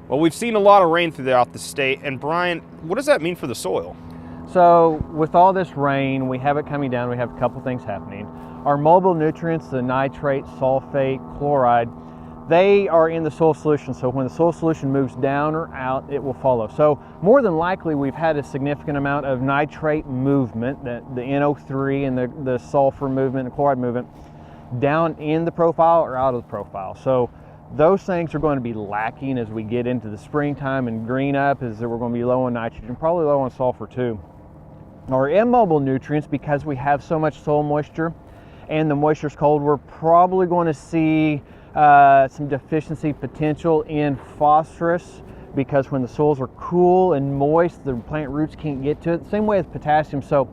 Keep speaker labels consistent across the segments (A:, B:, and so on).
A: Well, we've seen a lot of rain throughout the state, and Brian, what does that mean for the soil?
B: So with all this rain, we have it coming down, we have a couple things happening. Our mobile nutrients, the nitrate, sulfate, chloride, they are in the soil solution. So when the soil solution moves down or out, it will follow. So more than likely, we've had a significant amount of nitrate movement, that the NO3 and the sulfur movement, the chloride movement, down in the profile or out of the profile. So those things are going to be lacking as we get into the springtime and green up, is that we're going to be low on nitrogen, probably low on sulfur too. Our immobile nutrients, because we have so much soil moisture and the moisture's cold, we're probably going to see some deficiency potential in phosphorus, because when the soils are cool and moist, the plant roots can't get to it. Same way as potassium. So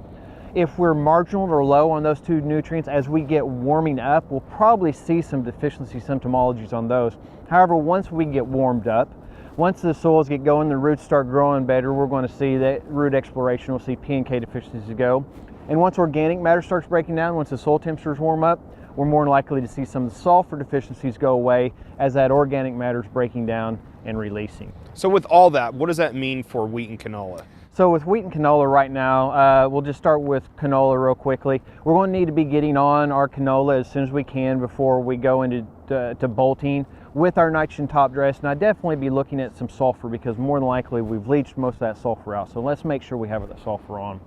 B: if we're marginal or low on those two nutrients, as we get warming up, we'll probably see some deficiency symptomologies on those. However, once we get warmed up, once the soils get going, the roots start growing better, we're going to see that root exploration, we'll see P and K deficiencies go. And once organic matter starts breaking down, once the soil temperatures warm up, we're more likely to see some of the sulfur deficiencies go away as that organic matter is breaking down and releasing.
A: So with all that, what does that mean for wheat and canola?
B: So with wheat and canola right now, we'll just start with canola real quickly. We're going to need to be getting on our canola as soon as we can before we go into to bolting with our nitrogen top dress. And I'd definitely be looking at some sulfur, because more than likely we've leached most of that sulfur out. So let's make sure we have the sulfur on.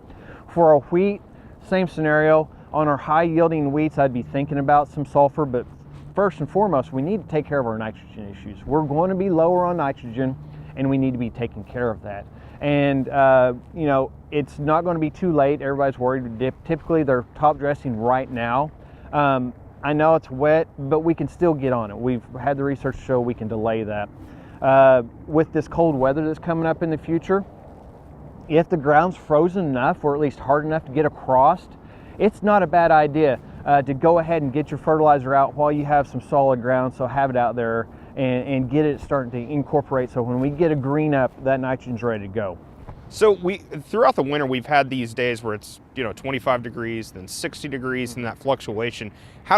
B: For our wheat, same scenario. On our high yielding wheats, I'd be thinking about some sulfur, but first and foremost, we need to take care of our nitrogen issues. We're going to be lower on nitrogen, and we need to be taking care of that. And you know, it's not going to be too late. Everybody's worried. Typically they're top dressing right now. I know it's wet, but we can still get on it. We've had the research show we can delay that. With this cold weather that's coming up in the future, if the ground's frozen enough, or at least hard enough to get across, it's not a bad idea to go ahead and get your fertilizer out while you have some solid ground. So have it out there and get it starting to incorporate, so when we get a green up, that nitrogen's ready to go.
A: So throughout the winter, we've had these days where it's 25 degrees, then 60 degrees, and that fluctuation.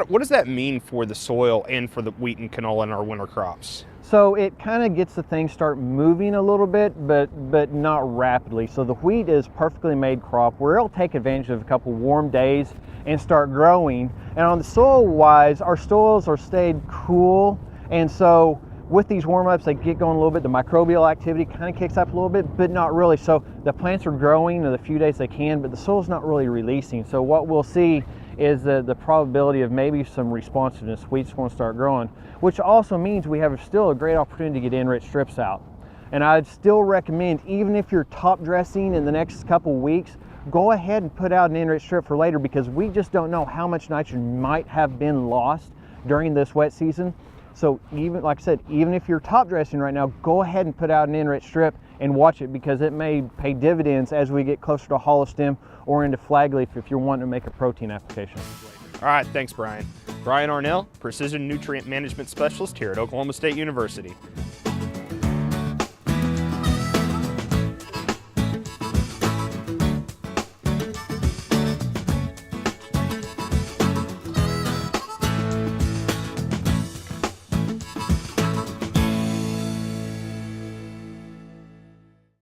A: What does that mean for the soil and for the wheat and canola in our winter crops?
B: So it kind of gets the things start moving a little bit, but not rapidly. So the wheat is perfectly made crop where it'll take advantage of a couple warm days and start growing. And on the soil wise, our soils are stayed cool, and so with these warm-ups, they get going a little bit. The microbial activity kind of kicks up a little bit, but not really. So the plants are growing in the few days they can, but the soil's not really releasing. So what we'll see is the probability of maybe some responsiveness. Wheat's going to start growing, which also means we have still a great opportunity to get enriched strips out. And I'd still recommend, even if you're top dressing in the next couple weeks, go ahead and put out an enriched strip for later, because we just don't know how much nitrogen might have been lost during this wet season. So even, like I said, even if you're top dressing right now, go ahead and put out an enriched strip and watch it, because it may pay dividends as we get closer to hollow stem or into flag leaf if you're wanting to make a protein application.
A: All right, thanks, Brian. Brian Arnall, Precision Nutrient Management Specialist here at Oklahoma State University.